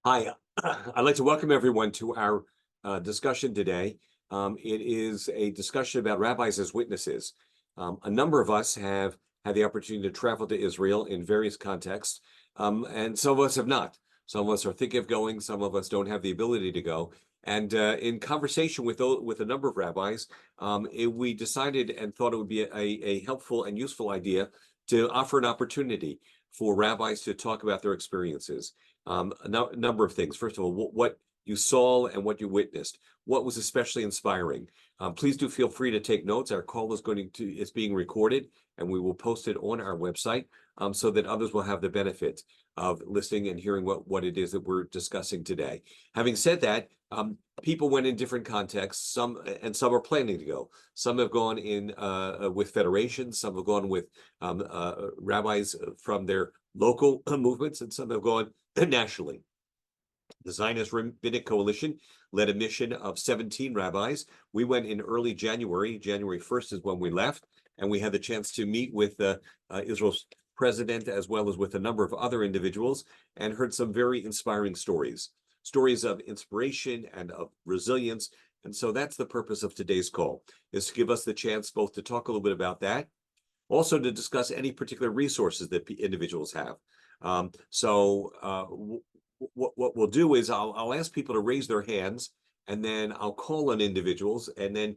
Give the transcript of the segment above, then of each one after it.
Hi, I'd like to welcome everyone to our discussion today. It is a discussion about rabbis as witnesses. A number of us have had the opportunity to travel to Israel in various contexts, and some of us have not. Some of us are thinking of going, some of us don't have the ability to go. And in conversation with a number of rabbis, we decided and thought it would be a helpful and useful idea to offer an opportunity for rabbis to talk about their experiences. A number of things. First of all, what you saw and what you witnessed. What was especially inspiring? Please do feel free to take notes. Our call is being recorded, and we will post it on our website so that others will have the benefit of listening and hearing what it is that we're discussing today. Having said that, people went in different contexts. Some are planning to go. Some have gone in with federations. Some have gone with rabbis from their local movements, and some have gone nationally. The Zionist Rabbinic Coalition led a mission of 17 rabbis. We went in early January. January 1st is when we left, and we had the chance to meet with Israel's president as well as with a number of other individuals and heard some very inspiring stories of inspiration and of resilience. And so that's the purpose of today's call, is to give us the chance both to talk a little bit about that, also to discuss any particular resources that individuals have. What we'll do is I'll ask people to raise their hands, and then I'll call on individuals, and then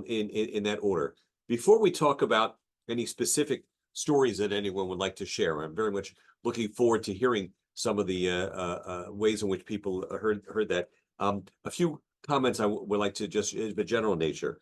in that order. Before we talk about any specific stories that anyone would like to share, I'm very much looking forward to hearing some of the ways in which people heard that. A few comments I would like to just of a general nature.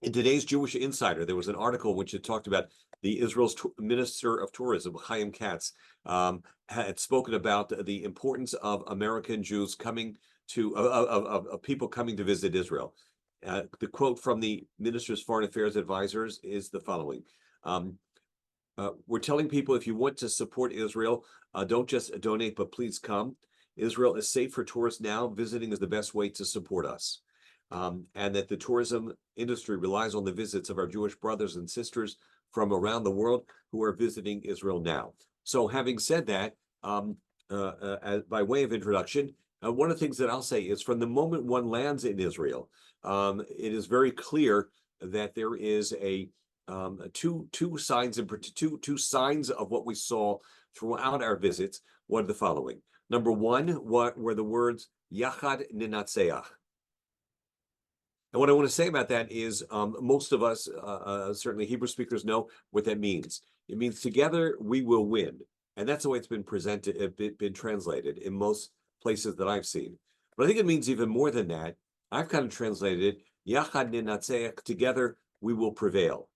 In today's Jewish Insider, there was an article which had talked about the Israel's Minister of Tourism, Chaim Katz, had spoken about the importance of American Jews coming to of people coming to visit Israel. The quote from the minister's foreign affairs advisors is the following. We're telling people, if you want to support Israel, don't just donate, but please come. Israel is safe for tourists now. Visiting is the best way to support us. And that the tourism industry relies on the visits of our Jewish brothers and sisters from around the world who are visiting Israel now. So having said that, by way of introduction, one of the things that I'll say is from the moment one lands in Israel, it is very clear that there is two signs of what we saw throughout our visits. What are the following? Number one, what were the words Yachad Ninatseach? And what I want to say about that is most of us, certainly Hebrew speakers, know what that means. It means together we will win. And that's the way it's been presented, been translated in most places that I've seen. But I think it means even more than that. I've kind of translated it, Yachad Ninatseach, together we will prevail.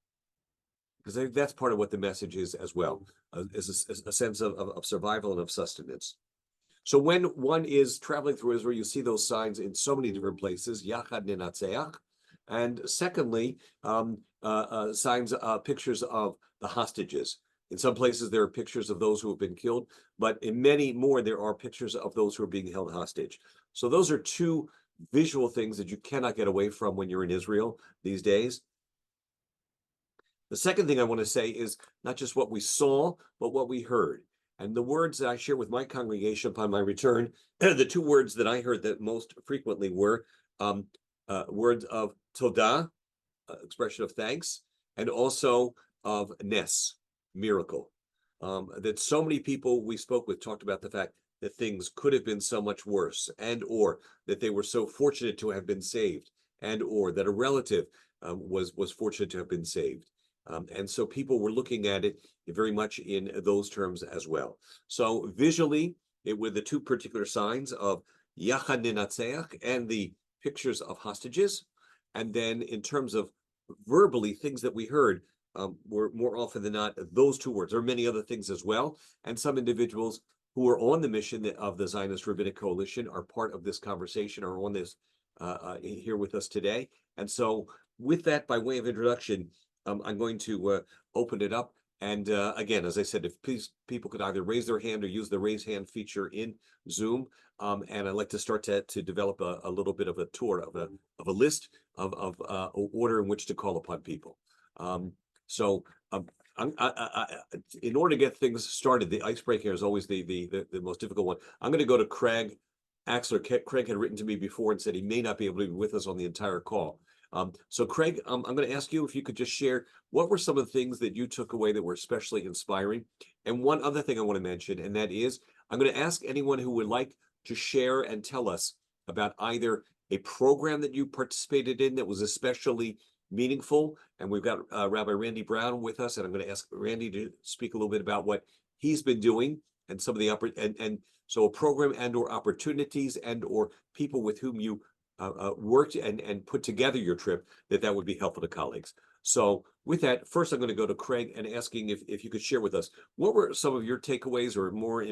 Because I think that's part of what the message is as well, is a sense of survival and of sustenance. So when one is traveling through Israel, you see those signs in so many different places, Yachad Ninatseach. And secondly, signs, pictures of the hostages. In some places, there are pictures of those who have been killed, but in many more, there are pictures of those who are being held hostage. So those are two visual things that you cannot get away from when you're in Israel these days. The second thing I want to say is not just what we saw, but what we heard. And the words that I share with my congregation upon my return, the two words that I heard that most frequently were words of todah, expression of thanks, and also of nes, miracle. That so many people we spoke with talked about the fact that things could have been so much worse, and or that they were so fortunate to have been saved, and or that a relative was fortunate to have been saved. And so people were looking at it very much in those terms as well. So visually, it were the two particular signs of Yachad Ninatseach and the pictures of hostages. And then in terms of verbally, things that we heard were more often than not those two words. There are many other things as well. And some individuals who are on the mission of the Zionist Rabbinic Coalition are part of this conversation, are on this here with us today. And so with that, by way of introduction, I'm going to open it up. And again, as I said, if people could either raise their hand or use the raise hand feature in Zoom. And I'd like to start to develop a little bit of a tour of a list of order in which to call upon people. In order to get things started, the icebreaker is always the most difficult one. I'm going to go to Craig Axler. Craig had written to me before and said he may not be able to be with us on the entire call. So Craig, I'm going to ask you if you could just share what were some of the things that you took away that were especially inspiring. And one other thing I want to mention, and that is I'm going to ask anyone who would like to share and tell us about either a program that you participated in that was especially meaningful. And we've got Rabbi Randy Brown with us, and I'm going to ask Randy to speak a little bit about what he's been doing and some of the and so a program and or opportunities and or people with whom you worked and put together your trip that would be helpful to colleagues. So with that, first I'm going to go to Craig and asking if you could share with us what were some of your takeaways or more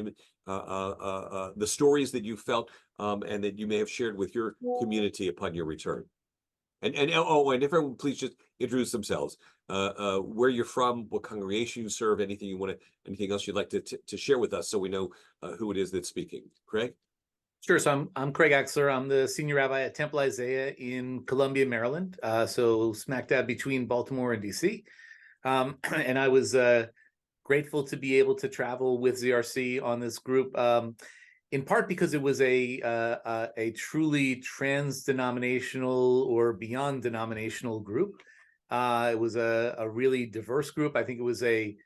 the stories that you felt and that you may have shared with your community upon your return. And and everyone please just introduce themselves. Where you're from, what congregation you serve, anything else you'd like to share with us so we know who it is that's speaking. Craig? Sure. So I'm Craig Axler. I'm the senior rabbi at Temple Isaiah in Columbia, Maryland. So smack dab between Baltimore and DC. And I was grateful to be able to travel with ZRC on this group, in part because it was a truly trans-denominational or beyond denominational group. It was a really diverse group. I think it was a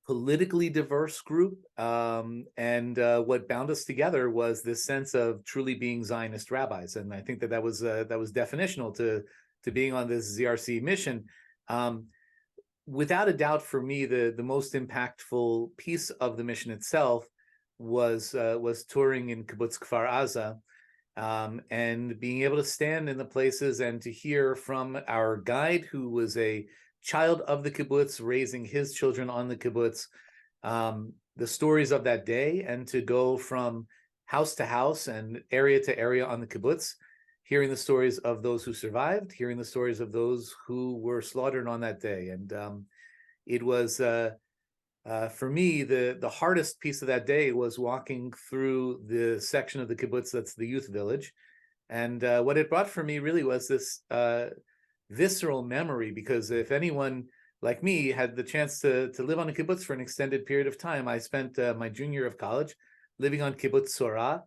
politically diverse group, and what bound us together was this sense of truly being Zionist rabbis, and I think that was definitional to being on this ZRC mission. Without a doubt, for me, the most impactful piece of the mission itself was touring in Kibbutz Kfar Aza, and being able to stand in the places and to hear from our guide, who was a child of the kibbutz, raising his children on the kibbutz, the stories of that day, and to go from house to house and area to area on the kibbutz, hearing the stories of those who survived, hearing the stories of those who were slaughtered on that day. And it was, for me, the hardest piece of that day was walking through the section of the kibbutz that's the youth village. And what it brought for me really was this visceral memory, because if anyone like me had the chance to live on a kibbutz for an extended period of time, I spent my junior year of college living on Kibbutz Sorah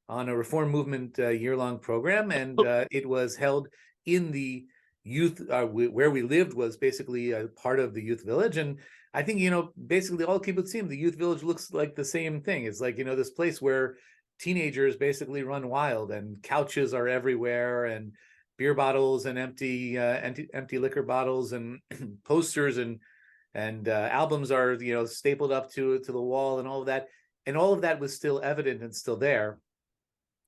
on a Reform Movement year-long program, and it was held in the youth, where we lived was basically a part of the youth village. And I think, basically all kibbutzim, the youth village looks like the same thing. It's like, this place where teenagers basically run wild, and couches are everywhere, and beer bottles and empty liquor bottles, and posters and albums are stapled up to the wall, and all of that was still evident and still there.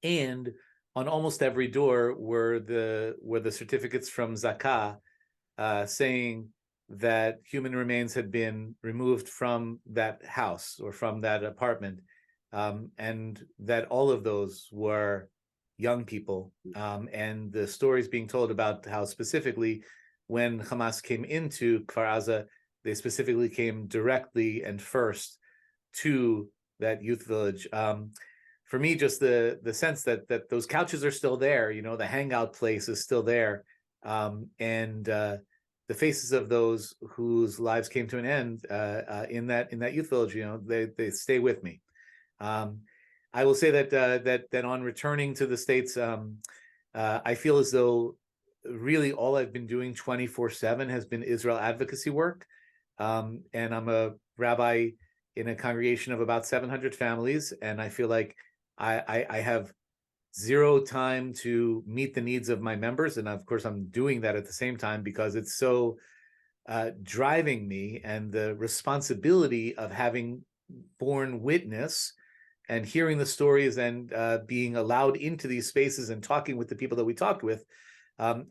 And on almost every door were the certificates from Zakah, saying that human remains had been removed from that house or from that apartment, and that all of those were young people, and the stories being told about how specifically when Hamas came into Kfar Aza, they specifically came directly and first to that youth village. For me, just the sense that those couches are still there, the hangout place is still there, and the faces of those whose lives came to an end in that youth village, they stay with me. I will say that on returning to the States, I feel as though really all I've been doing 24/7 has been Israel advocacy work. And I'm a rabbi in a congregation of about 700 families, and I feel like I have zero time to meet the needs of my members. And of course, I'm doing that at the same time because it's so driving me, and the responsibility of having borne witness and hearing the stories and being allowed into these spaces and talking with the people that we talked with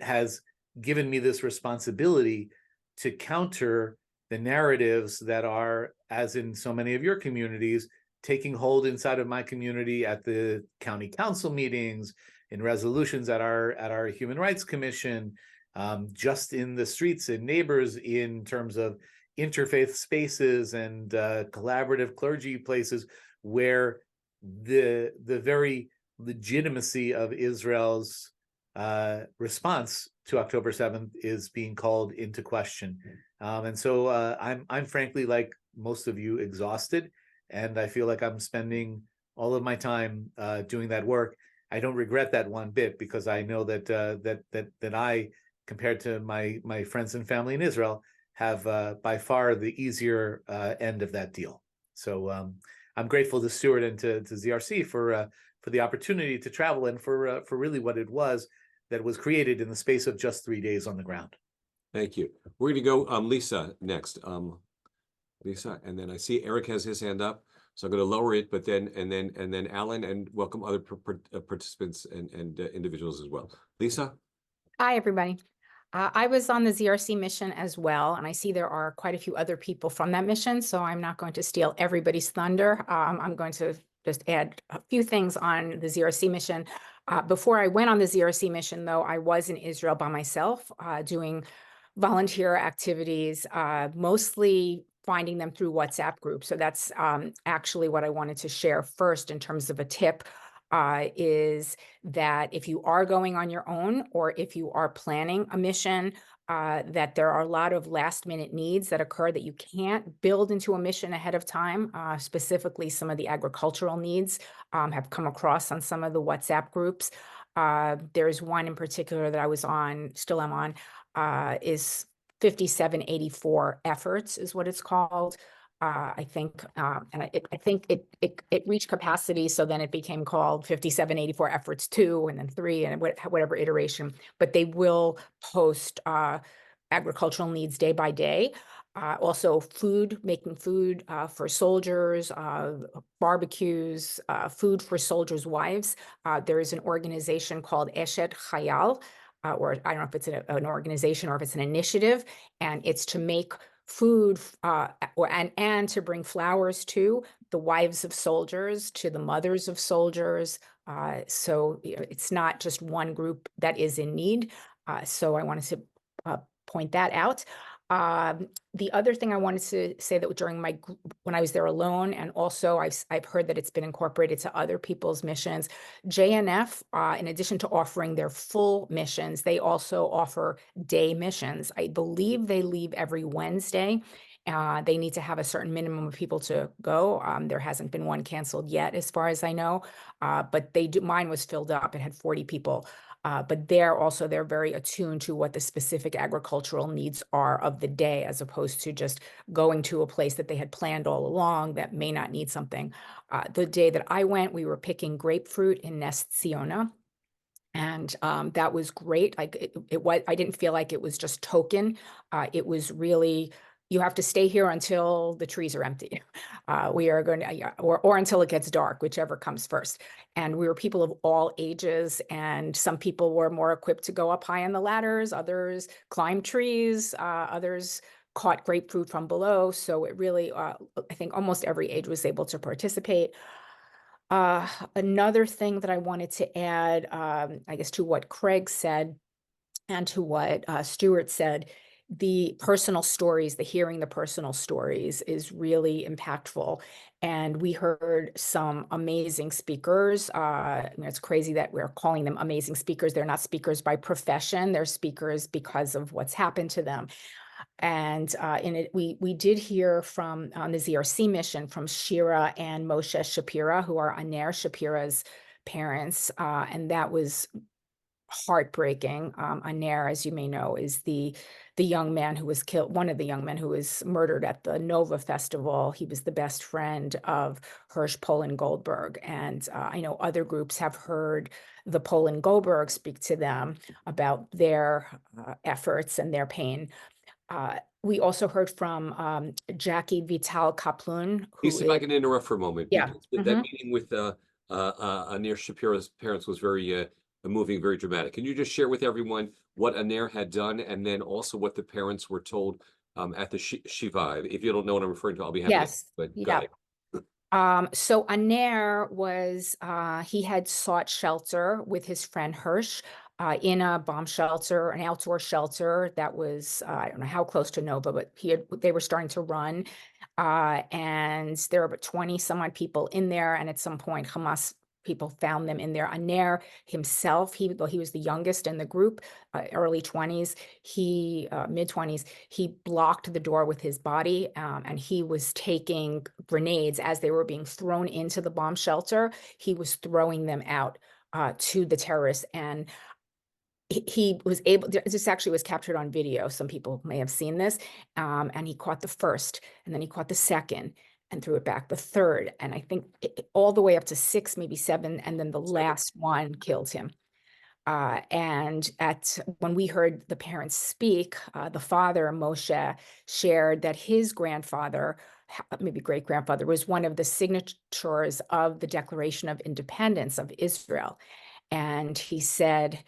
has given me this responsibility to counter the narratives that are, as in so many of your communities, taking hold inside of my community at the county council meetings, in resolutions at our Human Rights Commission, just in the streets and neighbors, in terms of interfaith spaces and collaborative clergy places, where the very legitimacy of Israel's response to October 7th is being called into question. And so I'm frankly, like most of you, exhausted, and I feel like I'm spending all of my time doing that work. I don't regret that one bit, because I know that that I, compared to my friends and family in Israel, have by far the easier end of that deal. So I'm grateful to Stuart and to ZRC for the opportunity to travel, and for really what it was that was created in the space of just 3 days on the ground. Thank you. We're going to go Lisa next. Lisa, and then I see Eric has his hand up, so I'm going to lower it, but then Alan, and welcome other participants and individuals as well. Lisa. Hi, everybody. I was on the ZRC mission as well, and I see there are quite a few other people from that mission, so I'm not going to steal everybody's thunder. I'm going to just add a few things on the ZRC mission. Before I went on the ZRC mission, though, I was in Israel by myself, doing volunteer activities, mostly finding them through WhatsApp groups. So that's actually what I wanted to share first in terms of a tip. Is that if you are going on your own, or if you are planning a mission, that there are a lot of last minute needs that occur that you can't build into a mission ahead of time. Specifically, some of the agricultural needs have come across on some of the WhatsApp groups. There's one in particular that I was on, still am on, is 5784 efforts is what it's called. I think, and I think it reached capacity, so then it became called 5784 efforts 2, and then 3, and whatever iteration. But they will post agricultural needs day by day. Also making food for soldiers, barbecues, food for soldiers' wives. There is an organization called Eshet Chayal, or I don't know if it's an organization or if it's an initiative, and it's to make food and to bring flowers to the wives of soldiers, to the mothers of soldiers. So it's not just one group that is in need. So I wanted to point that out. The other thing I wanted to say, that during when I was there alone, and also I've heard that it's been incorporated to other people's missions, JNF, in addition to offering their full missions, they also offer day missions. I believe they leave every Wednesday. They need to have a certain minimum of people to go. There hasn't been one canceled yet, as far as I know, but mine was filled up. It had 40 people. But they're very attuned to what the specific agricultural needs are of the day, as opposed to just going to a place that they had planned all along that may not need something. The day that I went, we were picking grapefruit in Ness Tziona. And that was great. Like I didn't feel like it was just token. It was really, you have to stay here until the trees are empty. We are going to, or until it gets dark, whichever comes first. And we were people of all ages, and some people were more equipped to go up high on the ladders, others climbed trees, others caught grapefruit from below. So it really, I think almost every age was able to participate. Another thing that I wanted to add, I guess, to what Craig said and to what Stuart said, the personal stories, hearing the personal stories is really impactful. And we heard some amazing speakers. It's crazy that we're calling them amazing speakers. They're not speakers by profession. They're speakers because of what's happened to them. And in it, we did hear from on the ZRC mission from Shira and Moshe Shapira, who are Aner Shapira's parents, and that was heartbreaking. Aner, as you may know, is the young man who was killed, one of the young men who was murdered at the Nova Festival. He was the best friend of Hirsch Poland Goldberg. And I know other groups have heard the Poland Goldberg speak to them about their efforts and their pain. We also heard from Jackie Vital Kaplun. Lisa, if I can interrupt for a moment. Yeah. Because that meeting with Aner Shapira's parents was very moving, very dramatic. Can you just share with everyone what Aner had done, and then also what the parents were told at the Shiva? If you don't know what I'm referring to, I'll be happy. Yes. But Yeah. So Aner was, he had sought shelter with his friend Hirsch in a bomb shelter, an outdoor shelter that was, I don't know how close to Nova, but they were starting to run. And there were about 20 some odd people in there. And at some point, Hamas people found them in there. Aner himself, he was the youngest in the group, early 20s, mid-20s, he blocked the door with his body, and he was taking grenades as they were being thrown into the bomb shelter. He was throwing them out to the terrorists, and he was able, this actually was captured on video. Some people may have seen this. And he caught the first, and then he caught the second and threw it back the third. And I think all the way up to 6, maybe 7. And then the last one killed him. And when we heard the parents speak, the father, Moshe, shared that his grandfather, maybe great grandfather, was one of the signatories of the Declaration of Independence of Israel. And he said,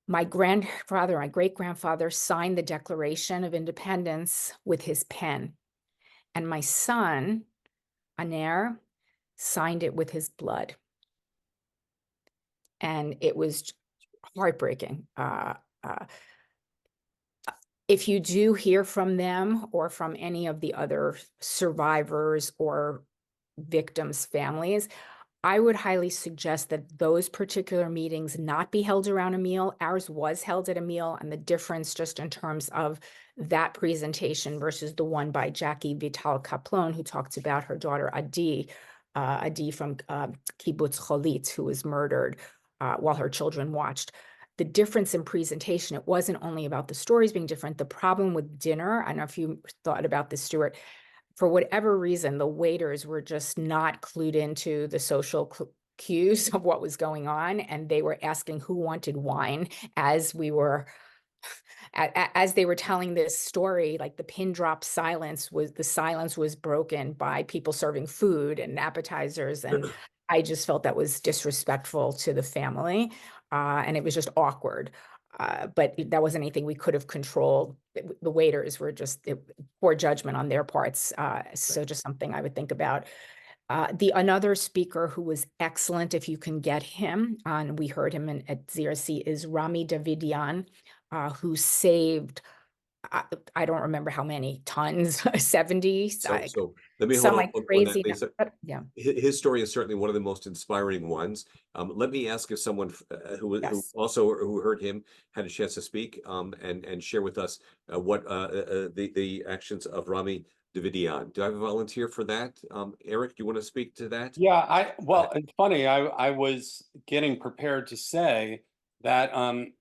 my grandfather, my great grandfather signed the Declaration of Independence with his pen. And my son, Aner, signed it with his blood. And it was heartbreaking. If you do hear from them or from any of the other survivors or victims' families, I would highly suggest that those particular meetings not be held around a meal. Ours was held at a meal, and the difference just in terms of that presentation versus the one by Jackie Vital Kaplon, who talked about her daughter Adi from Kibbutz Cholit, who was murdered while her children watched. The difference in presentation, it wasn't only about the stories being different. The problem with dinner, I don't know if you thought about this, Stuart, for whatever reason, the waiters were just not clued into the social cues of what was going on. And they were asking who wanted wine as they were telling this story. Like the pin drop silence was broken by people serving food and appetizers. And I just felt that was disrespectful to the family. And it was just awkward. But that wasn't anything we could have controlled. The waiters were just poor judgment on their parts. So just something I would think about. Another speaker who was excellent, if you can get him, and we heard him at ZRC, is Rami Davidian, who saved, I don't remember how many tons, 70. So let me hold some on like on that, crazy. Lisa. Yeah. His story is certainly one of the most inspiring ones. Let me ask if someone who heard him had a chance to speak and share with us what the actions of Rami Davidian. Do I have a volunteer for that? Eric, do you want to speak to that? Yeah, it's funny. I was getting prepared to say that I'm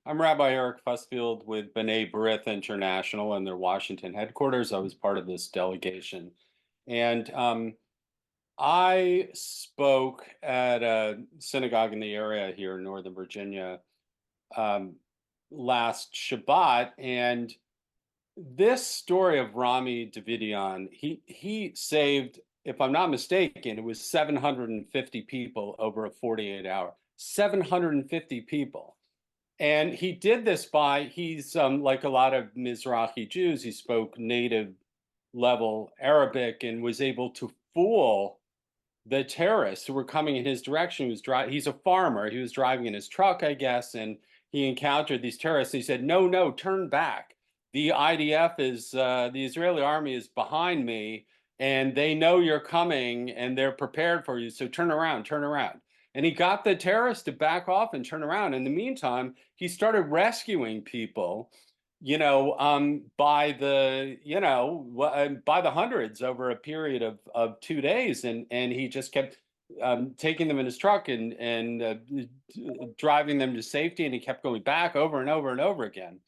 Rabbi Eric Fussfield with B'nai B'rith International and their Washington headquarters. I was part of this delegation, and I spoke at a synagogue in the area here in Northern Virginia last Shabbat, and this story of Rami Davidian, he saved, if I'm not mistaken, it was 750 people over a 48-hour. 750 people. And he did this he's like a lot of Mizrahi Jews, he spoke native level Arabic and was able to fool the terrorists who were coming in his direction. He's a farmer. He was driving in his truck, I guess, and he encountered these terrorists. He said, no, turn back. The IDF the Israeli army is behind me, and they know you're coming, and they're prepared for you. So turn around. And he got the terrorists to back off and turn around. In the meantime, he started rescuing people, by the hundreds over a period of 2 days, and he just kept taking them in his truck and driving them to safety, and he kept going back over and over and over again.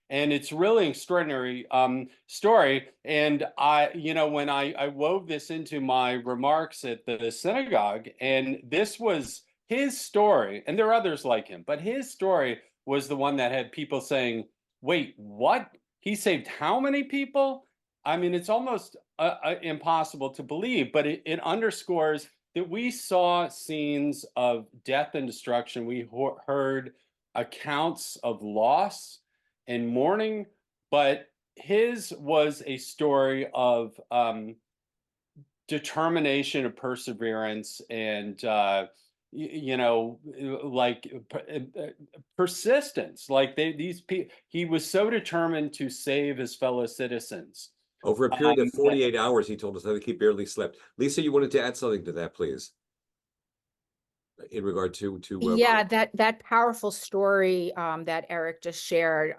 And it's really extraordinary story. And when I wove this into my remarks at the synagogue, and this was his story, and there are others like him, but his story was the one that had people saying, wait, what? He saved how many people? I mean, it's almost impossible to believe, but it underscores that we saw scenes of death and destruction. We heard accounts of loss and mourning, but his was a story of determination and perseverance, and persistence. Like he was so determined to save his fellow citizens. Over a period of 48 hours, he told us. I think he barely slept. Lisa, you wanted to add something to that, please. in regard to Yeah, that powerful story that Eric just shared,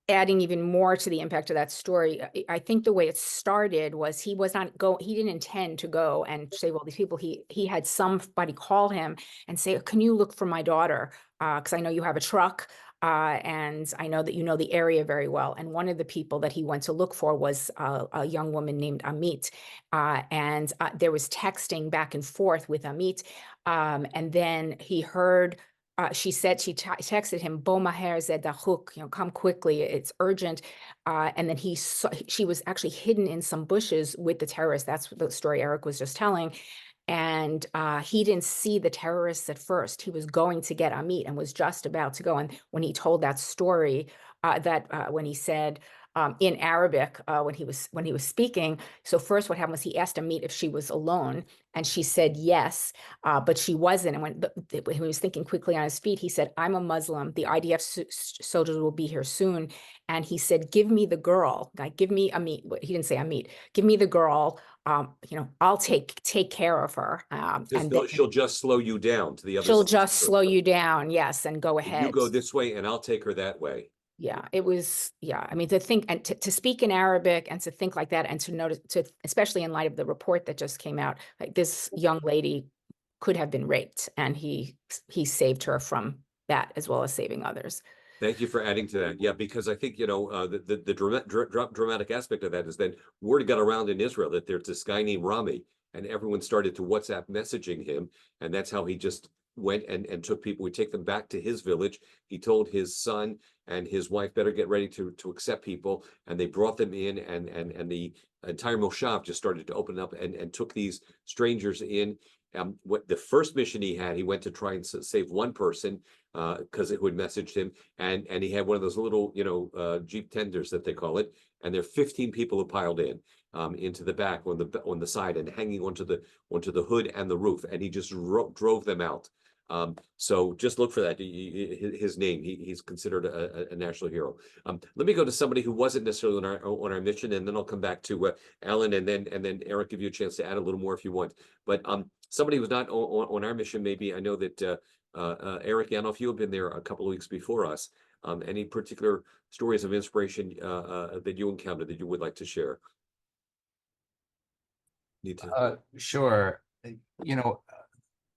adding even more to the impact of that story. I think the way it started was he didn't intend to go and save all these people. He had somebody call him and say, "Can you look for my daughter? Because I know you have a truck, and I know that you know the area very well." And one of the people that he went to look for was a young woman named Amit, and there was texting back and forth with Amit, and then he heard. She said she texted him, "Bo maher zed dachuk," come quickly, it's urgent. And then she was actually hidden in some bushes with the terrorists. That's the story Eric was just telling. And he didn't see the terrorists at first. He was going to get Amit and was just about to go. And when he told that story, when he said in Arabic, when he was speaking, so first what happened was he asked Amit if she was alone, and she said yes, but she wasn't. And when he was thinking quickly on his feet, he said, "I'm a Muslim. The IDF soldiers will be here soon." And he said, "Give me the girl. Like, give me Amit." He didn't say Amit. "Give me the girl. I'll take care of her." And then she'll just slow you down to the other she'll side. just slow you down. Yes, and go You ahead. go this way, and I'll take her that way. Yeah, it was, yeah. I mean, to think and to speak in Arabic and to think like that, and to notice, especially in light of the report that just came out, like this young lady could have been raped, and he saved her from that as well as saving others. Thank you for adding to that. Yeah, because I think, the dramatic aspect of that is that word got around in Israel that there's this guy named Rami, and everyone started to WhatsApp messaging him, and that's how he just went and took people. We take them back to his village. He told his son and his wife better get ready to accept people, and they brought them in, and the entire Moshav just started to open up and took these strangers in. What the first mission he had, he went to try and save one person because it would messaged him, and he had one of those little Jeep tenders that they call it, and there are 15 people who piled in into the back on the side and hanging onto the hood and the roof, and he just drove them out. So just look for that. His name. He's considered a national hero. Let me go to somebody who wasn't necessarily on our mission, and then I'll come back to Alan, and then Eric, give you a chance to add a little more if you want. But somebody who's not on our mission, maybe. I know that Eric Yanoff, you have been there a couple of weeks before us. Any particular stories of inspiration that you encountered that you would like to share? Sure.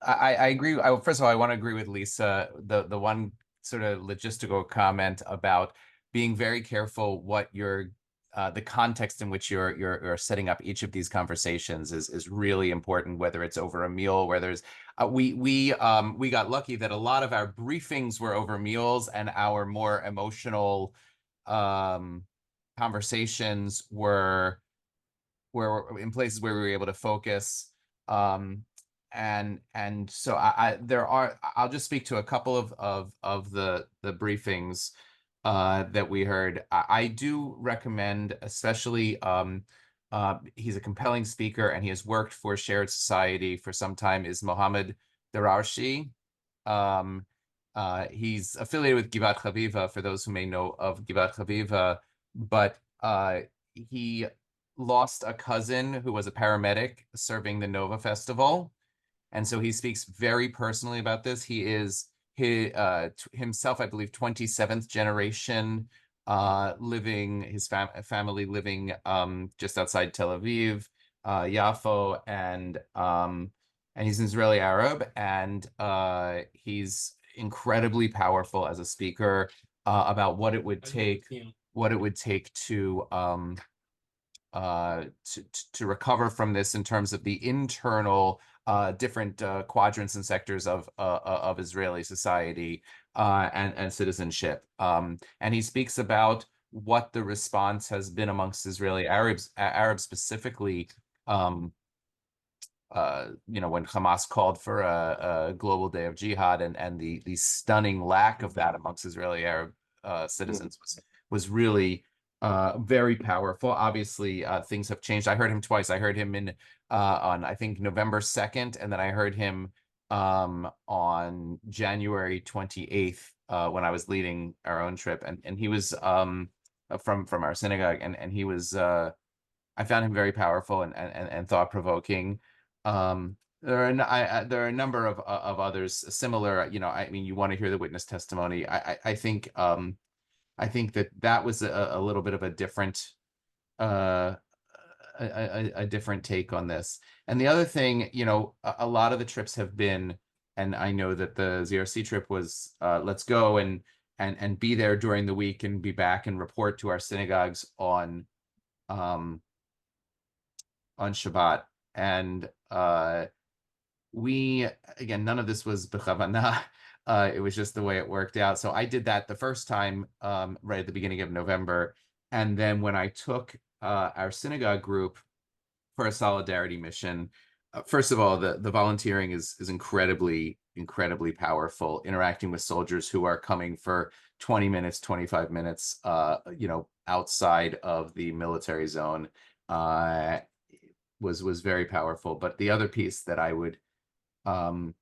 I agree. First of all, I want to agree with Lisa. The one sort of logistical comment about being very careful what the context in which you're setting up each of these conversations is really important. Whether it's over a meal, where there's we got lucky that a lot of our briefings were over meals, and our more emotional conversations were in places where we were able to focus. And so I'll just speak to a couple of the briefings that we heard. I do recommend, especially he's a compelling speaker and he has worked for Shared Society for some time, is Mohammed Dararshi. He's affiliated with Givat Chaviva, for those who may know of Givat Chaviva, but he lost a cousin who was a paramedic serving the Nova Festival. And so he speaks very personally about this. He is himself, I believe, 27th generation his family living just outside Tel Aviv, Yafo, and he's an Israeli Arab, and he's incredibly powerful as a speaker about what it would take to recover from this in terms of the internal different quadrants and sectors of Israeli society and citizenship. And he speaks about what the response has been amongst Israeli Arabs specifically, when Hamas called for a global day of jihad, and the stunning lack of that amongst Israeli Arab citizens was really very powerful. Obviously, things have changed. I heard him twice. I heard him on, I think, November 2nd, and then I heard him on January 28th when I was leading our own trip, and he was from our synagogue, and he was I found him very powerful and thought-provoking. There are there are a number of others similar. You know, I mean, you want to hear the witness testimony. I think that was a little bit of a different uh a different take on this. And the other thing, you know, a lot of the trips have been, and I know that the ZRC trip was let's go and be there during the week and be back and report to our synagogues on Shabbat. And we, again, none of this was b'chavana. It was just the way it worked out. So I did that the first time right at the beginning of November. And then when I took our synagogue group for a solidarity mission, first of all, the volunteering is incredibly powerful. Interacting with soldiers who are coming for 20 minutes, 25 minutes, you know, outside of the military zone was very powerful. But the other piece that I would the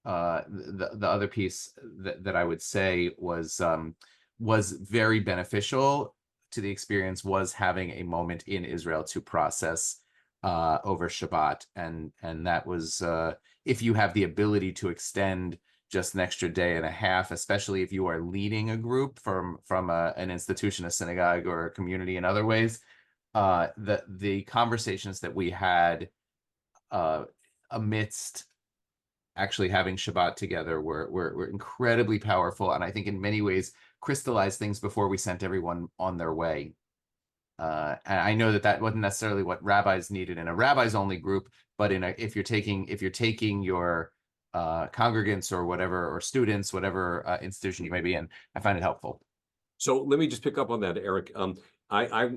other piece that I would say was very beneficial to the experience was having a moment in Israel to process over Shabbat, and that was if you have the ability to extend just an extra day and a half, especially if you are leading a group from an institution, a synagogue, or a community in other ways. The conversations that we had amidst actually having Shabbat together were incredibly powerful, and I think in many ways crystallized things before we sent everyone on their way. And I know that wasn't necessarily what rabbis needed in a rabbis only group, but if you're taking your congregants or whatever, or students, whatever institution you may be in, I find it helpful. So let me just pick up on that, Eric. I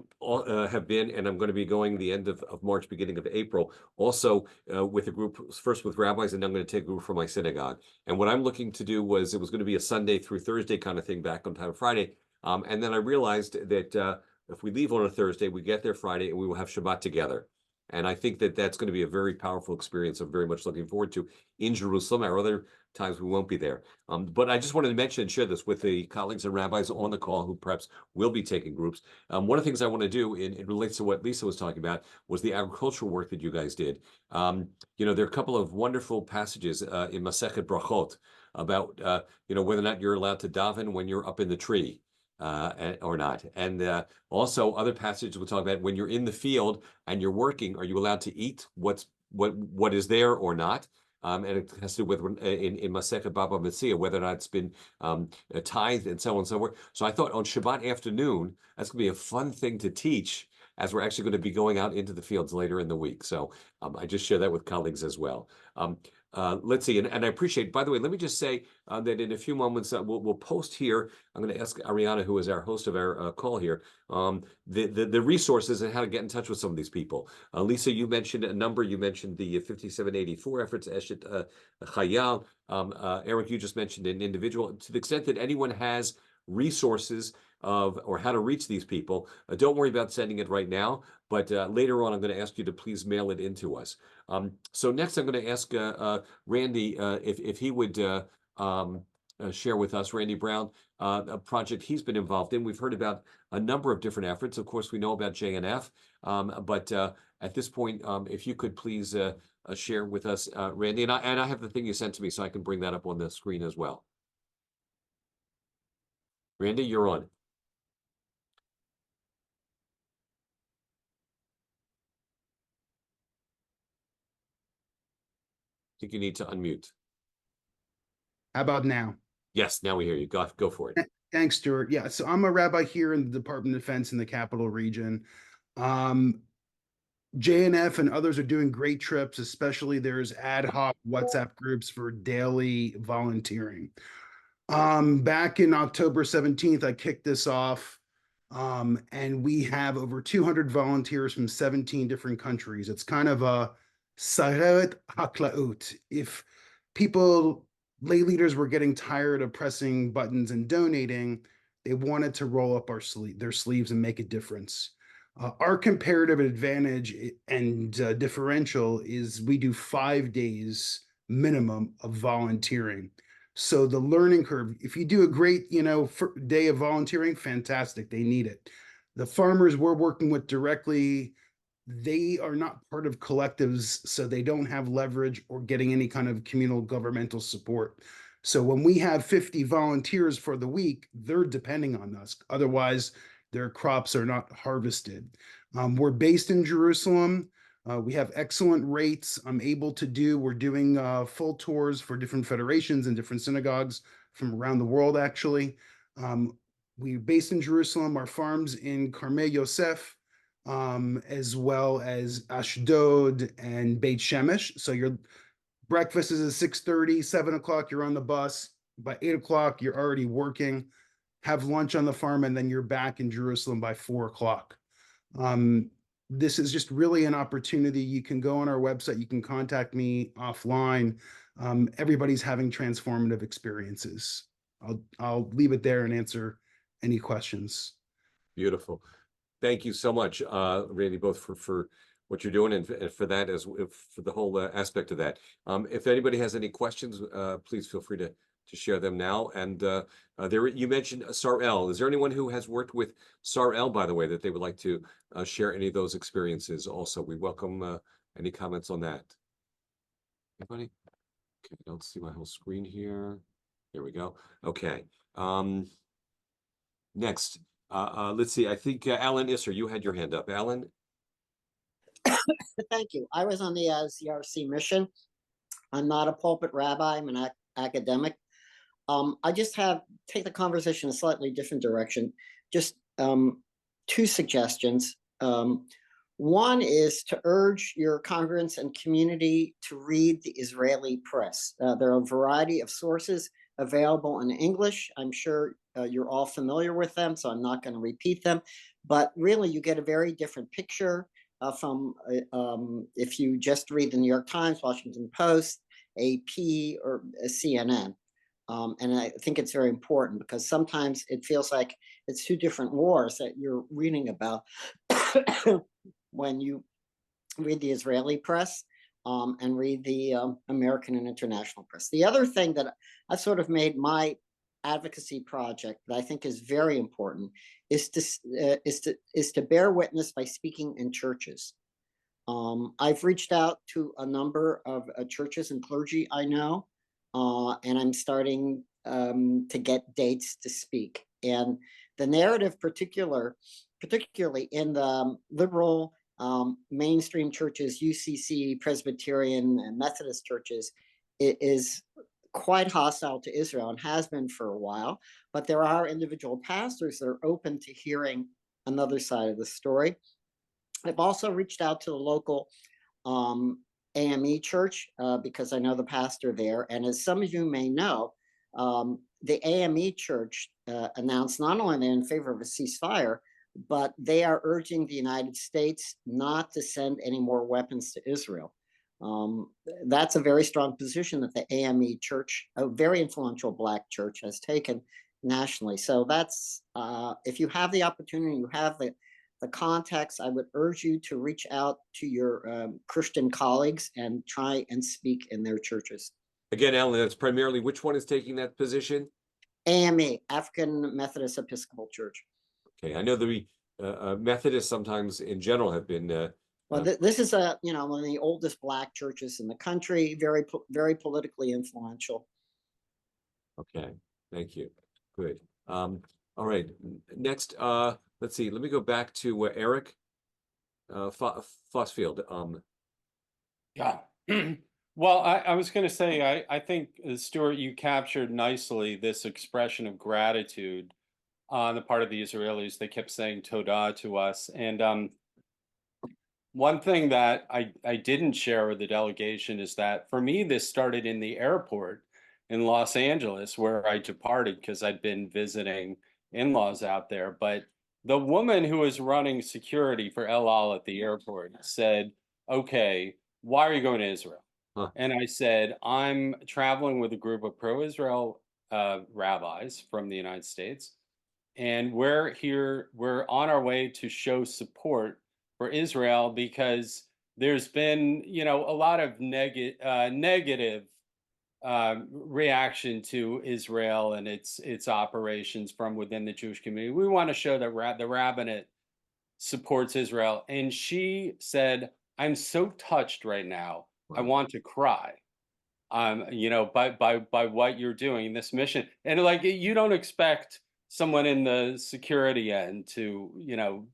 have been, and I'm going to be going the end of March, beginning of April, also with a group, first with rabbis, and I'm going to take a group from my synagogue. And what I'm looking to do was, it was going to be a Sunday through Thursday kind of thing, back on time Friday. And then I realized that if we leave on a Thursday, we get there Friday, and we will have Shabbat together. And I think that that's going to be a very powerful experience. I'm very much looking forward to in Jerusalem. Our other times we won't be there. But I just wanted to mention and share this with the colleagues and rabbis on the call who perhaps will be taking groups. One of the things I want to do, and it relates to what Lisa was talking about, was the agricultural work that you guys did. You know, there are a couple of wonderful passages in Masechet Brachot about, you know, whether or not you're allowed to daven when you're up in the tree. Or not. And also other passages will talk about when you're in the field and you're working, are you allowed to eat what is there or not? And it has to do with in Masechet Baba Metzia, whether or not it's been tithed and so on and so forth. So I thought on Shabbat afternoon, that's going to be a fun thing to teach, as we're actually going to be going out into the fields later in the week. So I just share that with colleagues as well. Let's see, and I appreciate, by the way, let me just say that in a few moments, we'll post here. I'm going to ask Ariana, who is our host of our call here, the resources and how to get in touch with some of these people. Lisa, you mentioned a number. You mentioned the 5784 efforts, Eshet Chayal. Eric, you just mentioned an individual. To the extent that anyone has resources or how to reach these people, don't worry about sending it right now, but later on I'm going to ask you to please mail it in to us. So next I'm going to ask Randy if he would share with us, Randy Brown, a project he's been involved in. We've heard about a number of different efforts. Of course, we know about JNF, but at this point, if you could please share with us, Randy, and I have the thing you sent to me, so I can bring that up on the screen as well. Randy, you're on. I think you need to unmute. How about now? Yes, now we hear you. Go for it. Thanks, Stuart. Yeah, so I'm a rabbi here in the Department of Defense in the Capital Region. JNF and others are doing great trips, especially there's ad hoc WhatsApp groups for daily volunteering. Back in October 17th, I kicked this off, and we have over 200 volunteers from 17 different countries. It's kind of a Saret Haklaut. If lay leaders were getting tired of pressing buttons and donating, they wanted to roll up their sleeves and make a difference. Our comparative advantage and differential is we do 5 days minimum of volunteering. So the learning curve, if you do a great, day of volunteering, fantastic, they need it. The farmers we're working with directly they are not part of collectives, so they don't have leverage or getting any kind of communal governmental support. So when we have 50 volunteers for the week, they're depending on us. Otherwise, their crops are not harvested. We're based in Jerusalem. We have excellent rates. We're doing full tours for different federations and different synagogues from around the world, actually. We're based in Jerusalem. Our farms in Carmel Yosef, as well as Ashdod and Beit Shemesh. So your breakfast is at 6:30, 7 o'clock, you're on the bus. By 8 o'clock, you're already working, have lunch on the farm, and then you're back in Jerusalem by 4 o'clock. This is just really an opportunity. You can go on our website, you can contact me offline. Everybody's having transformative experiences. I'll leave it there and answer any questions. Beautiful. Thank you so much, Randy, both for what you're doing and for that for the whole aspect of that. If anybody has any questions, please feel free to share them now. And there you mentioned Sarel. Is there anyone who has worked with Sarel, by the way, that they would like to share any of those experiences? Also, we welcome any comments on that. Anybody? Okay, I don't see my whole screen here. There we go. Okay. Next, let's see. I think Alan Isser, you had your hand up. Alan? Thank you. I was on the ZRC mission. I'm not a pulpit rabbi. I'm an academic. I just take the conversation a slightly different direction. Just two suggestions. One is to urge your congregants and community to read the Israeli press. There are a variety of sources available in English. I'm sure you're all familiar with them, so I'm not going to repeat them. But really, you get a very different picture from if you just read the New York Times, Washington Post, AP, or CNN. And I think it's very important because sometimes it feels like it's two different wars that you're reading about when you read the Israeli press and read the American and international press. The other thing that I've sort of made my advocacy project that I think is very important is to bear witness by speaking in churches. I've reached out to a number of churches and clergy I know, and I'm starting to get dates to speak. And the narrative, particularly in the liberal mainstream churches, UCC, Presbyterian, and Methodist churches, it is quite hostile to Israel and has been for a while. But there are individual pastors that are open to hearing another side of the story. I've also reached out to the local AME church because I know the pastor there. And as some of you may know, the AME church announced not only they're in favor of a ceasefire, but they are urging the United States not to send any more weapons to Israel. That's a very strong position that the AME church, a very influential Black church, has taken nationally. So that's, if you have the opportunity, you have the context, I would urge you to reach out to your Christian colleagues and try and speak in their churches. Again, Alan, that's primarily which one is taking that position? AME, African Methodist Episcopal Church. Okay, I know the Methodists sometimes in general have been well, this is one of the oldest Black churches in the country, very politically influential. Okay, thank you. Good. All right, next, let's see. Let me go back to Eric Fossfield. Yeah. Well, I was going to say, I think, Stuart, you captured nicely this expression of gratitude on the part of the Israelis. They kept saying Todah to us. And one thing that I didn't share with the delegation is that for me, this started in the airport in Los Angeles, where I departed because I'd been visiting in-laws out there. But the woman who was running security for El Al at the airport said, okay, why are you going to Israel? Huh. And I said, I'm traveling with a group of pro-Israel rabbis from the United States. And we're on our way to show support for Israel because there's been, a lot of negative reaction to Israel and its operations from within the Jewish community. We want to show that the rabbinate supports Israel. And she said, I'm so touched right now. I Wow. want to cry. You know, by what you're doing in this mission. And like, you don't expect someone in the security end to, you know,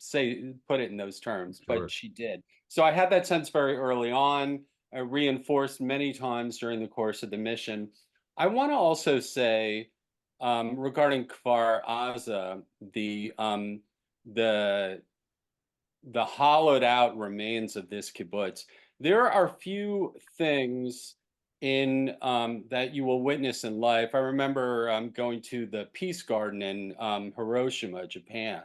put it in those terms, Sure. but she did. So I had that sense very early on, reinforced many times during the course of the mission. I want to also say, regarding Kfar Aza, the the hollowed out remains of this kibbutz, there are few things in that you will witness in life. I remember going to the Peace Garden in Hiroshima, Japan,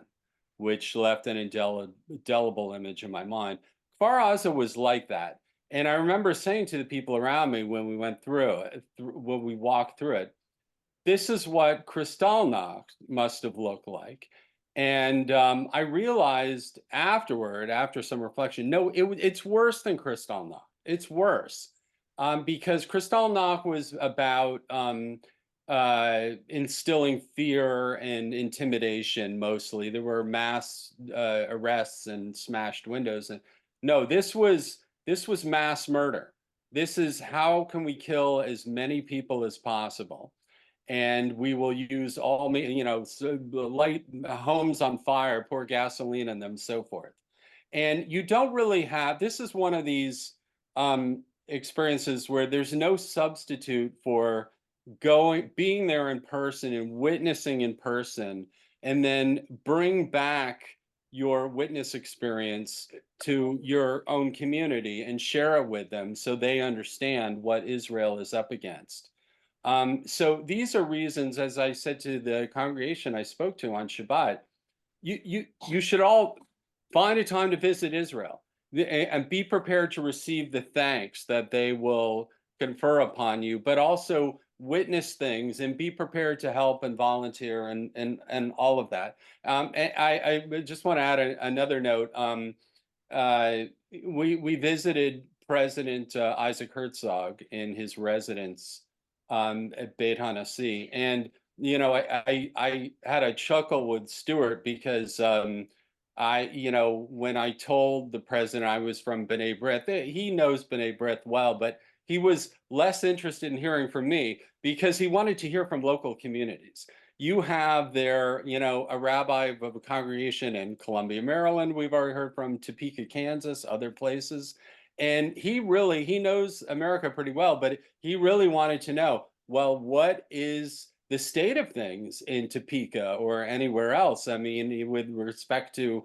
which left an indelible image in my mind. Kfar Aza was like that. And I remember saying to the people around me when we went through it, when we walked through it, this is what Kristallnacht must have looked like. And I realized afterward, after some reflection, no, it's worse than Kristallnacht. It's worse because Kristallnacht was about instilling fear and intimidation mostly. There were mass arrests and smashed windows. And no, this was mass murder. This is how can we kill as many people as possible, and we will use all, you know, light homes on fire, pour gasoline in them, so forth. And you don't really have, this is one of these experiences where there's no substitute for being there in person and witnessing in person, and then bring back your witness experience to your own community and share it with them so they understand what Israel is up against. So these are reasons, as I said to the congregation I spoke to on Shabbat, you should all find a time to visit Israel and be prepared to receive the thanks that they will confer upon you, but also witness things and be prepared to help and volunteer and all of that. And I just want to add another note. We visited President Isaac Herzog in his residence at Beit Hanassi, and you know, I had a chuckle with Stuart because you know, when I told the president I was from B'nai B'rith, he knows B'nai B'rith well, but he was less interested in hearing from me because he wanted to hear from local communities. You have there, you know, a rabbi of a congregation in Columbia, Maryland. We've already heard from Topeka, Kansas, other places. And he knows America pretty well, but he really wanted to know, well, what is the state of things in Topeka or anywhere else? I mean, with respect to